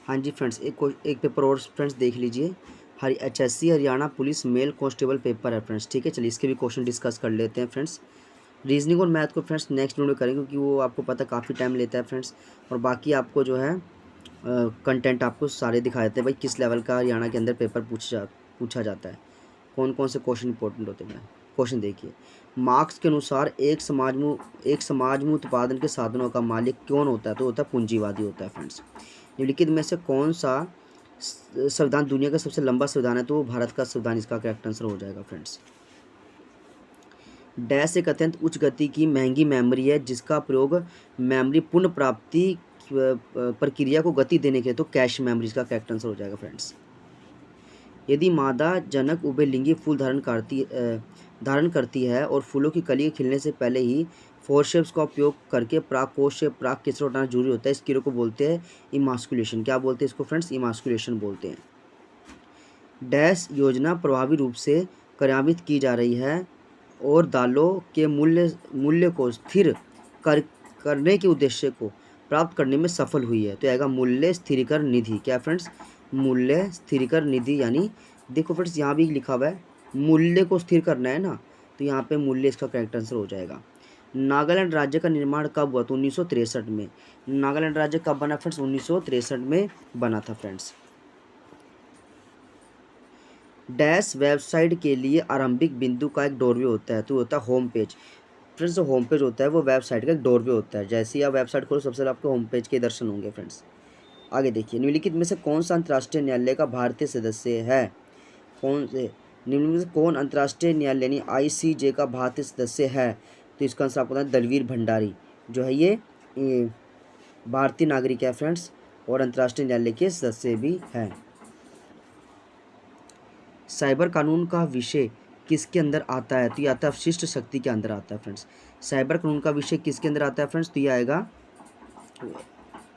हाँ जी फ्रेंड्स, एक पेपर और फ्रेंड्स देख लीजिए। HSC Haryana police mail constable paper है फ्रेंड्स। ठीक है, चलिए इसके भी क्वेश्चन डिस्कस कर लेते हैं फ्रेंड्स। रीजनिंग और मैथ को फ्रेंड्स नेक्स्ट वीडियो में करेंगे, क्योंकि वो आपको पता काफ़ी टाइम लेता है फ्रेंड्स। और बाकी आपको जो है कंटेंट आपको सारे दिखा देते हैं भाई, किस लेवल का हरियाणा के अंदर पेपर पूछा जाता है, कौन कौन से क्वेश्चन इंपॉर्टेंट होते हैं। क्वेश्चन देखिए, मार्क्स के अनुसार एक समाज में उत्पादन के साधनों का मालिक कौन होता है? तो होता है पूंजीवादी होता है फ्रेंड्स। निम्नलिखित में से कौन सा संविधान दुनिया का सबसे लंबा संविधान है? तो वो भारत का संविधान इसका करेक्ट आंसर हो जाएगा फ्रेंड्स। डैश एक अत्यंत उच्च गति की महंगी मेमोरी है जिसका प्रयोग मेमोरी पुनः प्राप्ति प्रक्रिया को गति देने के लिए, तो कैश मेमोरी इसका करेक्ट आंसर हो जाएगा फ्रेंड्स। यदि मादा जनक उभयलिंगी फूल धारण करती है और फूलों की कली के खिलने से पहले ही फोरसेप्स का उपयोग करके प्राक कोश से प्राक केसर हटाना जरूरी होता है, इस क्रिया को बोलते हैं इमास्कुलेशन। क्या बोलते हैं इसको फ्रेंड्स? इमास्कुलेशन बोलते हैं। डैश योजना प्रभावी रूप से कार्यान्वित की जा रही है और दालों के मूल्य को स्थिर करने के उद्देश्य को प्राप्त करने में सफल हुई है, तो आएगा मूल्य स्थिरीकरण निधि। क्या फ्रेंड्स? मूल्य स्थिरीकरण निधि। यानी देखो फ्रेंड्स, यहाँ भी लिखा हुआ है मूल्य को स्थिर करना है ना, तो यहाँ पे मूल्य इसका करेक्ट आंसर हो जाएगा। नागालैंड राज्य का निर्माण कब हुआ? तो 1963 में। नागालैंड राज्य कब बना फ्रेंड्स? 1963 में बना था फ्रेंड्स। डैश वेबसाइट के लिए आरंभिक बिंदु का एक डोरवे होता है, तो होता है होम पेज। फ्रेंड्स, जो होम पेज होता है वो वेबसाइट का एक डोरवे होता है। जैसे ही आप वेबसाइट खोलो, सबसे पहले आपको होम पेज के दर्शन होंगे फ्रेंड्स। आगे देखिए, निम्नलिखित में से कौन सा अंतर्राष्ट्रीय न्यायालय का भारतीय सदस्य है? निम्नलिखित में से कौन अंतर्राष्ट्रीय न्यायालय यानी ICJ का भारतीय सदस्य है? तो इसका आंसर आपको पता है, दलवीर भंडारी जो है ये भारतीय नागरिक है फ्रेंड्स, और अंतर्राष्ट्रीय न्यायालय के सदस्य भी हैं। साइबर कानून का विषय किसके अंदर आता है? तो ये आता है अवशिष्ट शक्ति के अंदर आता है फ्रेंड्स। साइबर कानून का विषय किसके अंदर आता है फ्रेंड्स? तो ये आएगा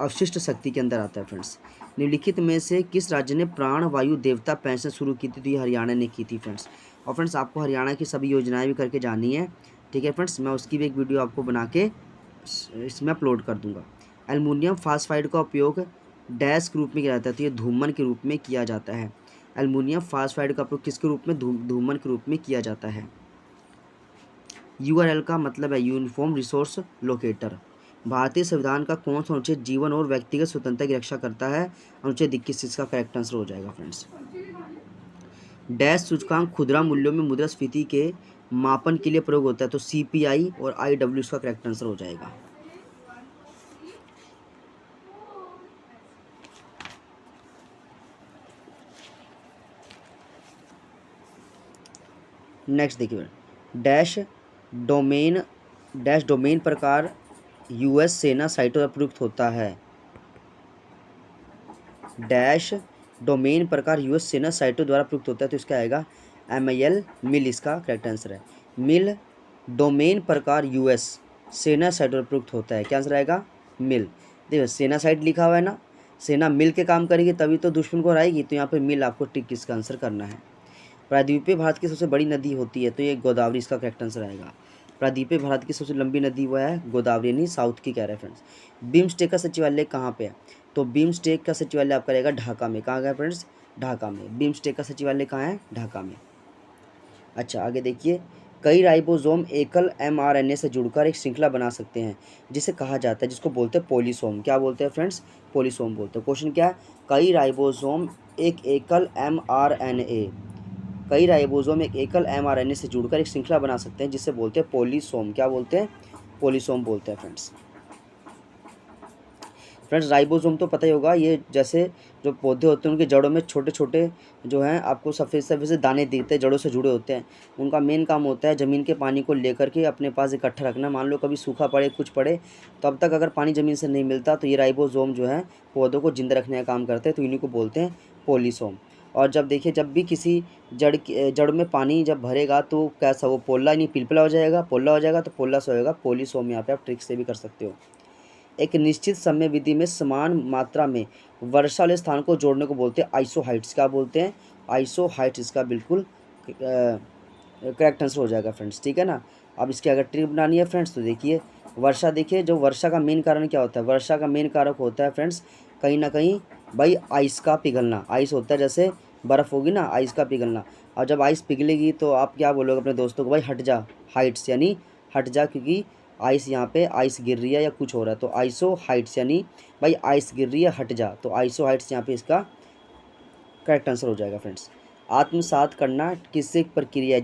अवशिष्ट शक्ति के अंदर आता है फ्रेंड्स। निम्नलिखित में से किस राज्य ने प्राण वायु देवता पेंशन शुरू की थी? तो ये हरियाणा ने की थी फ्रेंड्स। और फ्रेंड्स, आपको हरियाणा की सभी योजनाएं भी करके जानी है। ठीक है फ्रेंड्स, मैं उसकी भी एक वीडियो आपको बना के इसमें अपलोड कर दूंगा। एल्युमिनियम फास्फाइड का उपयोग डैश के रूप में किया जाता है? तो ये धूमन के रूप में किया जाता है। एल्युमिनियम फास्फाइड का उपयोग किसके रूप में? धूमन के रूप में किया जाता है। URL का मतलब है यूनिफॉर्म रिसोर्स लोकेटर। भारतीय संविधान का कौन सा अनुच्छेद जीवन और व्यक्तिगत स्वतंत्रता की रक्षा करता है? अनुच्छेद 21 इसका करेक्ट आंसर हो जाएगा फ्रेंड्स। डैश सूचकांक खुदरा मूल्यों में मुद्रास्फीति के मापन के लिए प्रयोग होता है? तो CPI और IW इसका करेक्ट आंसर हो जाएगा। नेक्स्ट देखिए, डैश डोमेन प्रकार US सेना साइटों पर प्रयुक्त होता है। डैश डोमेन प्रकार US सेना साइटों द्वारा प्रयुक्त होता है, तो इसका आएगा MIL मिल इसका करेक्ट आंसर है। मिल डोमेन प्रकार US सेना साइटों पर प्रयुक्त होता है, क्या आंसर आएगा? मिल। देखो सेना साइट लिखा हुआ है ना, सेना मिल के काम करेगी तभी तो दुश्मन को हराएगी, तो यहाँ पे मिल आपको टिक इसका आंसर करना है। प्रायद्वीपीय भारत की सबसे बड़ी नदी होती है, तो ये गोदावरी इसका करेक्ट आंसर आएगा। प्रायद्वीपीय भारत की सबसे लंबी नदी वो है गोदावरी, यानी साउथ की कह रहे हैं फ्रेंड्स। बिम्स्टेक का सचिवालय कहाँ पे है? तो बिम्स्टेक का सचिवालय आपका रहेगा ढाका में। कहाँ गया फ्रेंड्स? ढाका में। बिम्स्टेक का सचिवालय कहाँ है? ढाका में। अच्छा आगे देखिए, कई राइबोसोम एकल mRNA से जुड़कर एक श्रृंखला बना सकते हैं जिसे कहा जाता है, जिसको बोलते हैं पॉलीसोम। क्या बोलते हैं फ्रेंड्स? पॉलीसोम बोलते हैं। क्वेश्चन क्या है? कई राइबोसोम एक एकल mRNA से जुड़कर एक श्रृंखला बना सकते हैं जिसे बोलते हैं पॉलीसोम। क्या बोलते हैं? पॉलीसोम बोलते हैं फ्रेंड्स। राइबोसोम तो पता ही होगा, ये जैसे जो पौधे होते हैं उनके जड़ों में छोटे छोटे जो हैं आपको सफ़ेद सफ़ेद से दाने दिखते हैं, जड़ों से जुड़े होते हैं। उनका मेन काम होता है ज़मीन के पानी को लेकर के अपने पास इकट्ठा रखना। मान लो कभी सूखा पड़े, कुछ पड़े, तो अब तक अगर पानी ज़मीन से नहीं मिलता तो ये राइबोसोम जो है पौधों को जिंदा रखने का काम करते हैं, तो इन्हीं को बोलते हैं पॉलीसोम। और जब देखिए, जब भी किसी जड़ में पानी जब भरेगा तो कैसा वो पोला नहीं पिलपिला हो जाएगा, पोला हो जाएगा, तो पोला से होएगा पॉलीसोम। यहाँ पे आप ट्रिक से भी कर सकते हो। एक निश्चित समय विधि में समान मात्रा में वर्षा वाले स्थान को जोड़ने को बोलते हैं आइसोहाइट्स। क्या बोलते हैं? आइसोहाइट्स इसका बिल्कुल करेक्ट आंसर हो जाएगा फ्रेंड्स। ठीक है ना। अब इसकी अगर ट्रिक बनानी है फ्रेंड्स, तो देखिए वर्षा, देखिए जो वर्षा का मेन कारण क्या होता है? वर्षा का मेन कारक होता है फ्रेंड्स कहीं ना कहीं भाई आइस का पिघलना, आइस होता है जैसे बर्फ़ होगी ना, आइस का पिघलना। और जब आइस पिघलेगी तो आप क्या बोलोगे अपने दोस्तों को, भाई हट जा, हाइट्स यानी हट जा, क्योंकि आइस यहाँ पे आइस गिर रही है या कुछ हो रहा है, तो आइसो हाइट्स यानी भाई आइस गिर रही है हट जा, तो आइसो हाइट्स यहाँ पे इसका करेक्ट आंसर हो जाएगा फ्रेंड्स। आत्मसात करना किससे एक प्रक्रिया है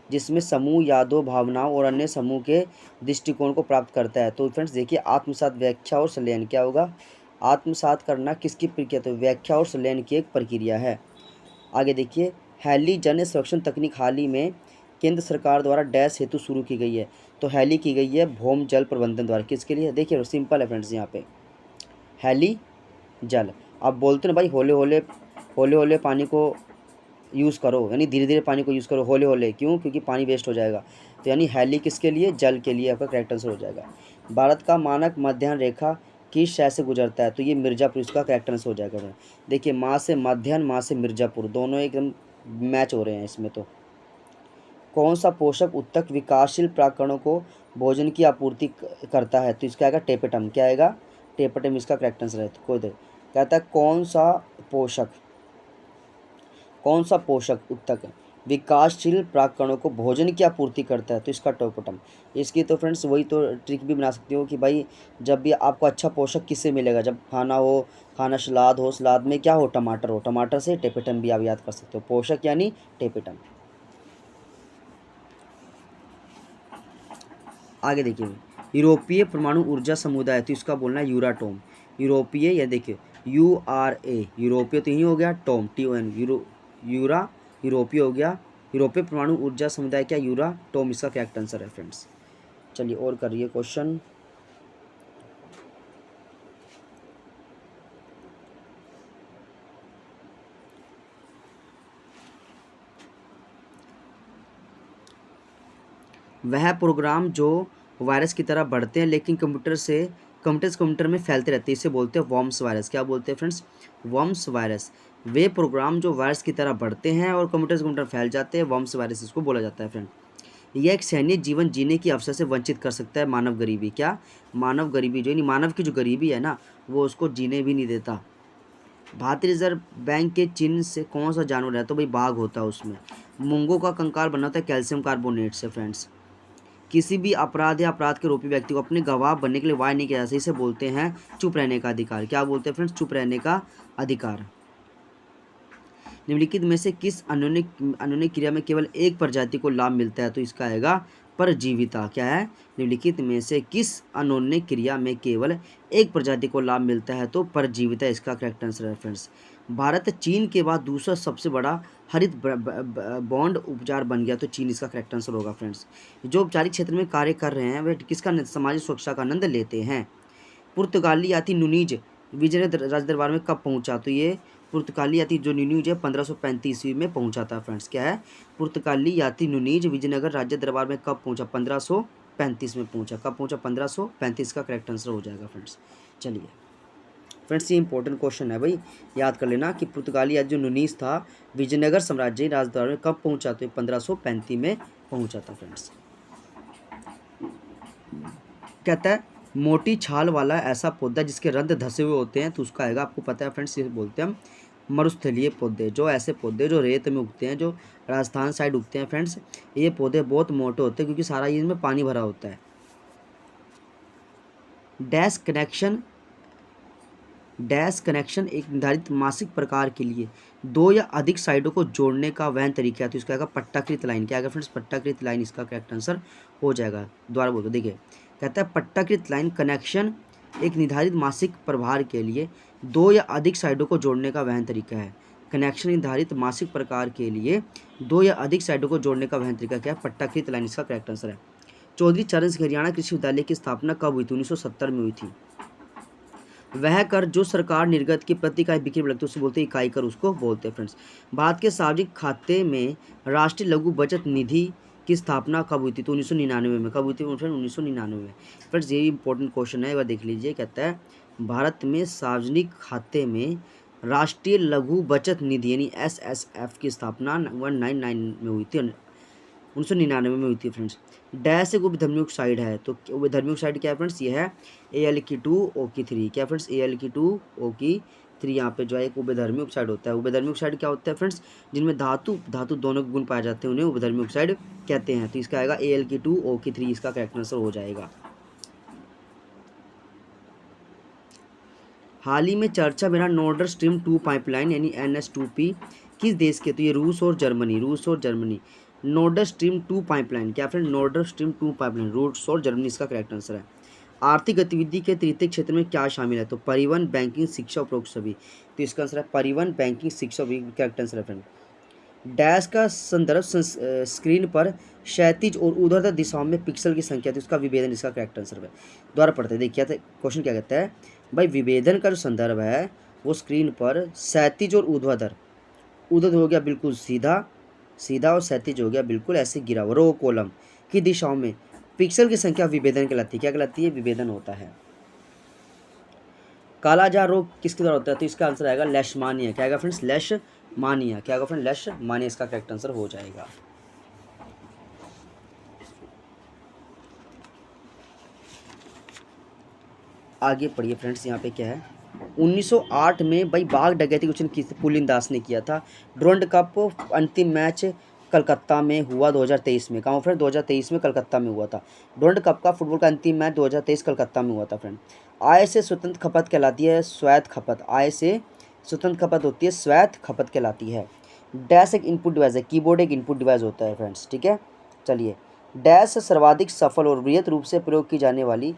जिसमें समूह यादों, भावनाओं और अन्य समूह के दृष्टिकोण को प्राप्त करता है। तो फ्रेंड्स देखिए, आत्मसात व्याख्या और संलयन क्या होगा, आत्मसात करना किसकी प्रक्रिया, तो व्याख्या और संलयन की एक प्रक्रिया है। आगे देखिए, हैली जन संरक्षण तकनीक हाल ही में केंद्र सरकार द्वारा डैश हेतु शुरू की गई है, तो हैली की गई है भौम जल प्रबंधन द्वारा, किसके लिए, देखिए सिंपल है फ्रेंड्स, यहाँ पे हैली जल। आप बोलते ना भाई होले होले, होले होले पानी को यूज़ करो, यानी धीरे धीरे पानी को यूज़ करो, होले होले क्यों, क्योंकि पानी वेस्ट हो जाएगा, तो यानी हैली किसके लिए, जल के लिए आपका करेक्ट आंसर हो जाएगा। भारत का मानक मध्याह्न रेखा किस शहर से गुजरता है, तो ये मिर्ज़ापुर इसका करेक्ट आंसर हो जाएगा। देखिए माँ से मध्याह्न, माँ से मिर्ज़ापुर, दोनों एकदम मैच हो रहे हैं इसमें। तो कौन सा पोषक उत्तक विकासशील प्राकरणों को भोजन की आपूर्ति करता है, तो इसका आएगा टेपेटम, क्या आएगा, टेपेटम इसका करेक्ट आंसर है। तो कोई देर कहता है कौन सा पोषक उत्तक विकासशील प्राकरणों को भोजन की आपूर्ति करता है, तो इसका टेपेटम। इसकी तो फ्रेंड्स वही तो ट्रिक भी बना सकती हो कि भाई जब भी आपको अच्छा पोषक किससे मिलेगा, जब खाना हो, खाना सलाद हो, सलाद में क्या हो, टमाटर हो, टमाटर से टेपेटम भी आप याद कर सकते हो, पोषक यानी टेपेटम। आगे देखिए, यूरोपीय परमाणु ऊर्जा समुदाय, तो इसका बोलना है यूराटोम, यूरोपीय, या देखिए URA, यूरोपीय तो यही हो गया, टोम TON, यूरा यूरोपीय हो गया, यूरोपीय परमाणु ऊर्जा समुदाय क्या, यूराटोम इसका करेक्ट आंसर है फ्रेंड्स। चलिए और करिए क्वेश्चन। वह प्रोग्राम जो वायरस की तरह बढ़ते हैं लेकिन कंप्यूटर में फैलते रहते हैं, इसे बोलते हैं वॉर्म्स वायरस, क्या बोलते हैं फ्रेंड्स, वॉर्म्स वायरस। वे प्रोग्राम जो वायरस की तरह बढ़ते हैं और कंप्यूटर फैल जाते हैं, वॉर्म्स वायरस इसको बोला जाता है फ्रेंड। यह एक सैन्य जीवन जीने की अवसर से वंचित कर सकता है मानव गरीबी, क्या, मानव गरीबी, जो नहीं मानव की जो गरीबी है ना, वो उसको जीने भी नहीं देता। भारतीय रिजर्व बैंक के चिन्ह से कौन सा जानवर है, तो भाई बाघ होता है उसमें। मूंगों का कंकाल बना होता है कैल्शियम कार्बोनेट से फ्रेंड्स। किसी भी अपराध या अपराध के आरोपी व्यक्ति को अपने गवाह बनने के लिए वाय नहीं किया जा सकता, इसे बोलते हैं चुप रहने का अधिकार, क्या बोलते हैं फ्रेंड्स, चुप रहने का अधिकार। निम्नलिखित में से किस अन्योन्य क्रिया में केवल एक प्रजाति को लाभ मिलता है, तो इसका आएगा परजीविता, क्या है, निम्नलिखित में से किस अन्योन्य क्रिया में केवल एक प्रजाति को लाभ मिलता है, तो परजीविता इसका करेक्ट आंसर है फ्रेंड्स। भारत चीन के बाद दूसरा सबसे बड़ा हरित बॉन्ड उपचार बन गया, तो चीन इसका करेक्ट आंसर होगा फ्रेंड्स। जो औपचारिक क्षेत्र में कार्य कर रहे हैं वे किसका सामाजिक सुरक्षा का आनंद लेते हैं। पुर्तगाली यात्री नुनीज विजयनगर राज दरबार में कब पहुंचा, तो ये पुर्तगाली यात्री जो नुनीज है 1535 ईस्वी में पहुंचा था फ्रेंड्स, क्या है, पुर्तगाली यात्री नुनीज विजयनगर राज्य दरबार में कब पहुंचा, 1535 में पहुंचा, कब पहुंचा, 1535 का करेक्ट आंसर हो जाएगा फ्रेंड्स। चलिए फ्रेंड्स, ये इंपॉर्टेंट क्वेश्चन है भाई, याद कर लेना कि पुर्तगाली यात्री जो नुनीज था विजयनगर साम्राज्य राज दरबार में कब पहुंचा, तो 1535 में पहुंचा था फ्रेंड्स। कहता है मोटी छाल वाला ऐसा पौधा जिसके रंध्र धसे हुए होते हैं, तो उसका आएगा, आपको पता है फ्रेंड्स, ये बोलते हैं हम मरुस्थलीय पौधे। जो ऐसे पौधे जो रेत में उगते हैं, जो राजस्थान साइड उगते हैं फ्रेंड्स, ये पौधे बहुत मोटे होते हैं क्योंकि सारा इनमें पानी भरा होता है। डैश कनेक्शन एक निर्धारित मासिक प्रकार के लिए दो या अधिक साइडों को जोड़ने का वह तरीका है, तो इसका आएगा पट्टाकृत लाइन, क्या आएगा फ्रेंड्स, पट्टाकृत लाइन इसका करेक्ट आंसर हो जाएगा। दोबारा बोलते देखिए, कहता है पट्टाकृत लाइन कनेक्शन एक निर्धारित मासिक प्रभार के लिए दो या अधिक साइडों को जोड़ने का वह तरीका है। कनेक्शन निर्धारित मासिक प्रकार के लिए दो या अधिक साइडों को जोड़ने का वह तरीका क्या है, पट्टाकृत लाइन इसका करेक्ट आंसर है। चौधरी चरण सिंह हरियाणा कृषि विद्यालय की स्थापना कब हुई थी, 1970 में हुई थी। वह कर जो सरकार निर्गत की प्रति इकाई बिक्री में लगती है उसे बोलते हैं इकाई कर, उसको बोलते हैं फ्रेंड्स। भारत के सार्वजनिक खाते में राष्ट्रीय लघु बचत निधि की स्थापना कब हुई थी, तो 1999 में, कब हुई थी फ्रेंड, 1999 में फ्रेंड्स। ये इंपॉर्टेंट क्वेश्चन है, एक बार देख लीजिए। कहता है भारत में सार्वजनिक खाते में राष्ट्रीय लघु बचत निधि यानी SSF की स्थापना 1999 में हुई थी, 1999 में हुई थी फ्रेंड्स। डैश एक उपधर्मी ऑक्साइड है, तो उपधर्मी ऑक्साइड क्या है फ्रेंड्स, ये है Al की 2 O की 3, क्या फ्रेंड्स, Al की 2 O की 3 यहाँ पे जो है एक उभयधर्मी ऑक्साइड होता है। उभयधर्मी ऑक्साइड क्या होता है फ्रेंड्स, जिनमें धातु धातु दोनों के गुण पाए जाते हैं, उन्हें उभयधर्मी ऑक्साइड कहते हैं। तो इसका आएगा Al2O3 इसका करेक्ट आंसर हो जाएगा। हाल ही में चर्चा में रहा नॉर्डर स्ट्रीम 2 पाइपलाइन यानी NS2P किस देश के, तो ये रूस और जर्मनी। नॉर्डर स्ट्रीम 2 पाइपलाइन क्या फ्रेंड, नॉर्डर स्ट्रीम 2 पाइपलाइन रूस और जर्मनी इसका करेक्ट आंसर है। आर्थिक गतिविधि के तृतीय क्षेत्र में क्या शामिल है, तो परिवहन, बैंकिंग, शिक्षा, उपरोक्त सभी। तो इसका आंसर है परिवहन, बैंकिंग, शिक्षा करेक्ट आंसर है फ्रेंड। डैश का संदर्भ स्क्रीन पर क्षैतिज और ऊर्ध्वाधर दिशाओं में पिक्सल की संख्या, तो इसका विभेदन इसका करेक्ट आंसर है। दोबारा पढ़ते हैं, देखिए क्वेश्चन क्या कहता है भाई, विभेदन का जो संदर्भ है वो स्क्रीन पर क्षैतिज और ऊर्ध्वाधर हो गया बिल्कुल सीधा और क्षैतिज हो गया बिल्कुल ऐसे गिरा हुआ रो कॉलम की दिशाओं में पिक्सल की संख्या विभेदन कहलाती है। क्या कहलाती है, विभेदन होता है। कालाजार रोग किसके द्वारा होता है, तो इसका आंसर आएगा लेशमानिया। क्या आएगा फ्रेंड्स, लेशमानिया। क्या आएगा फ्रेंड, लेशमानिया इसका करेक्ट आंसर हो जाएगा। आगे पढ़िए फ्रेंड्स, यहाँ पे क्या है, 1908 में भाई बाघ डकैती क्वेश्चन किस पुलिन दास ने किया था। डोरंड कप अंतिम मैच कलकत्ता में हुआ 2023 में। कहाँ फ्रेंड, 2023 में कलकत्ता में हुआ था। डोरंड कप का फुटबॉल का अंतिम मैच 2023 कलकत्ता में हुआ था फ्रेंड। आय से स्वतंत्र खपत कहलाती है स्वायत्त खपत। आय से स्वतंत्र खपत होती है स्वायत्त खपत कहलाती है। डैश एक इनपुट डिवाइस है, कीबोर्ड एक इनपुट डिवाइस होता है फ्रेंड्स, ठीक है। चलिए, डैश सर्वाधिक सफल और वृहत रूप से प्रयोग की जाने वाली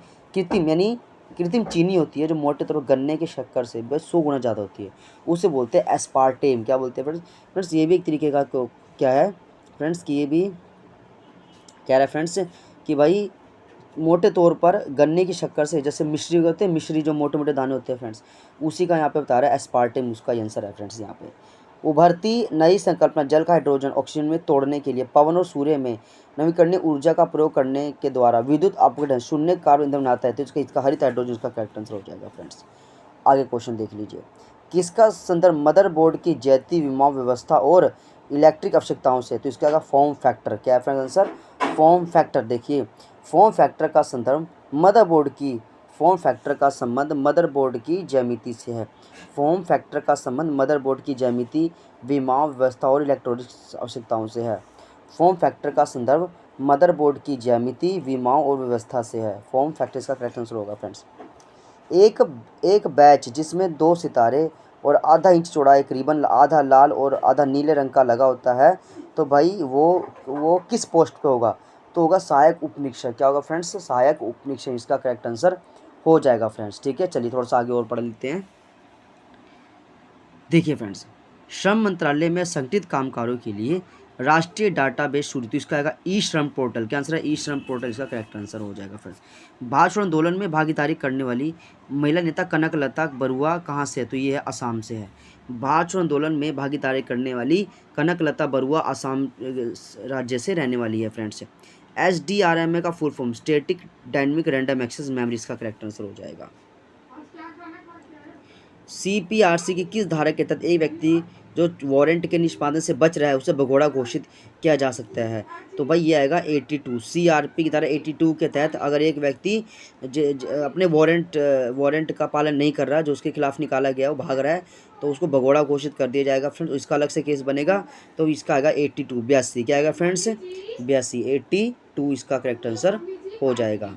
कृत्रिम चीनी होती है जो मोटे तौर पर गन्ने के शक्कर से बस 100 गुना ज़्यादा होती है, उसे बोलते हैं एस्पार्टेम। क्या बोलते हैं फ्रेंड्स, ये भी एक तरीके का क्या है फ्रेंड्स, कि ये भी कह रहा है फ्रेंड्स कि भाई मोटे तौर पर गन्ने की शक्कर से, जैसे मिश्री होते हैं, मिश्री जो मोटे मोटे दाने होते हैं फ्रेंड्स, उसी का यहाँ पे बता रहा है एस्पार्टेम, उसका आंसर है फ्रेंड्स। यहाँ पे उभरती नई संकल्पना जल का हाइड्रोजन ऑक्सीजन में तोड़ने के लिए पवन और सूर्य में नवीकरणीय ऊर्जा का प्रयोग करने के द्वारा विद्युत अपघटन शून्य कार्बन ईंधन बनाता है। तो इसका हरित हाइड्रोजन का करेक्ट आंसर हो जाएगा फ्रेंड्स। आगे क्वेश्चन देख लीजिए, किसका संदर्भ मदरबोर्ड की जैती विमाव व्यवस्था और इलेक्ट्रिक आवश्यकताओं से, तो इसका आएगा फॉर्म फैक्टर। क्या है फ्रेंड्स आंसर, फॉर्म फैक्टर। देखिए, फॉर्म फैक्टर का संदर्भ मदरबोर्ड की फॉर्म फैक्टर का संबंध मदरबोर्ड की ज्यामिति से है। फॉर्म फैक्टर का संबंध मदरबोर्ड की ज्यामिति, विमाव व्यवस्था और इलेक्ट्रॉनिक आवश्यकताओं से है। फॉर्म फैक्टर का संदर्भ मदरबोर्ड की ज्यामिति, विमाव और व्यवस्था से है। फॉर्म फैक्टर इसका करेक्ट आंसर होगा फ्रेंड्स। एक बैच जिसमें 2 सितारे और आधा इंच चौड़ा एक रिबन आधा लाल और आधा नीले रंग का लगा होता है, तो भाई वो किस पोस्ट पे होगा, तो होगा सहायक उपनिरीक्षक। क्या होगा फ्रेंड्स, सहायक उपनिरीक्षक इसका करेक्ट आंसर हो जाएगा फ्रेंड्स, ठीक है। चलिए थोड़ा सा आगे और पढ़ लेते हैं। देखिए फ्रेंड्स, श्रम मंत्रालय में संगठित कामगारों के लिए राष्ट्रीय डाटाबेस शुरू, तो इसका आएगा ई श्रम पोर्टल। क्या आंसर है, ई श्रम पोर्टल इसका करेक्ट आंसर हो जाएगा फ्रेंड्स। भारत छोड़ो आंदोलन में भागीदारी करने वाली महिला नेता कनकलता बरुआ कहाँ से है, तो ये है असम से है। भारत छोड़ो आंदोलन में भागीदारी करने वाली कनकलता बरुआ असम राज्य से रहने वाली है फ्रेंड्स। SDRMA का full form static dynamic random access memory इसका करेक्ट आंसर हो जाएगा। CPRC की किस धारा के तहत एक व्यक्ति जो वारंट के निष्पादन से बच रहा है उसे भगोड़ा घोषित किया जा सकता है, तो भाई ये आएगा 82। CRP की धारा 82 के तहत अगर एक व्यक्ति अपने वारंट का पालन नहीं कर रहा, जो उसके खिलाफ निकाला गया वो भाग रहा है, तो उसको भगोड़ा घोषित कर दिया जाएगा फ्रेंड्स। इसका अलग से केस बनेगा, तो इसका आएगा 82 82। क्या आएगा फ्रेंड्स, 82 82 इसका करेक्ट आंसर हो जाएगा।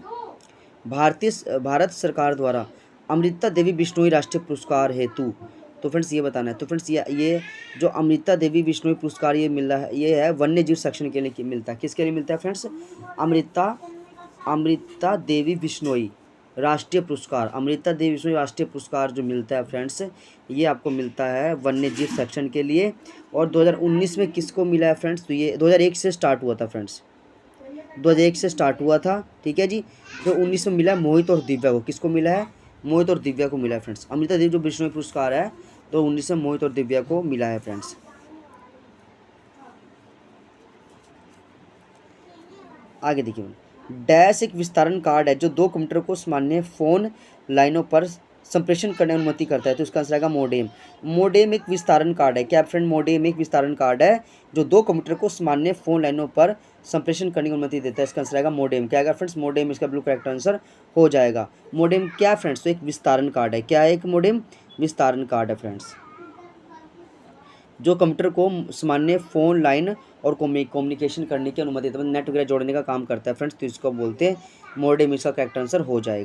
भारत सरकार द्वारा अमृता देवी बिश्नोई राष्ट्रीय पुरस्कार हेतु, तो फ्रेंड्स ये बताना है। तो फ्रेंड्स ये जो अमृता देवी बिश्नोई पुरस्कार ये मिल रहा है, ये है वन्य जीव सेक्शन के लिए मिलता है। किसके लिए मिलता है फ्रेंड्स, अमृता देवी बिश्नोई राष्ट्रीय पुरस्कार। अमृता देवी बिश्नोई राष्ट्रीय पुरस्कार जो मिलता है फ्रेंड्स, ये आपको मिलता है वन्य जीव सेक्शन के लिए। और 2019 में किसको मिला है फ्रेंड्स, तो ये 2001 से स्टार्ट हुआ था फ्रेंड्स, 2001 से स्टार्ट हुआ था, ठीक है जी। तो 19 में मिला है मोहित और दिव्या को। किसको मिला है, मोहित और दिव्या को मिला है फ्रेंड्स। अमृता देवी जो बिश्नोई पुरस्कार है, तो 19 में मोहित और दिव्या को मिला है फ्रेंड्स। आगे देखिए, डैश एक विस्तारण कार्ड है जो 2 कंप्यूटर को सामान्य फोन लाइनों पर संप्रेषण करने की अनुमति करता है, तो इसका आंसर आएगा मोडेम। मोडेम एक विस्तारण कार्ड है। क्या फ्रेंड, मोडेम एक विस्तारण कार्ड है जो 2 कंप्यूटर को सामान्य फोन लाइनों पर संप्रेषण करने की अनुमति देता है। इसका आंसर आएगा मोडेम। क्या आएगा फ्रेंड्स? मोडेम इसका ब्लू करेक्ट आंसर हो जाएगा। मोडेम क्या फ्रेंड्स? तो एक विस्तारण कार्ड है। क्या है एक मोडेम? विस्तारण कार्ड है फ्रेंड्स, जो कंप्यूटर को सामान्य फ़ोन लाइन और कम्युनिकेशन करने की अनुमति देता है, नेट वगैरह जोड़ने का काम करता है फ्रेंड्स, तो इसको बोलते हैं मोडेम। इसका करेक्ट आंसर हो जाएगा।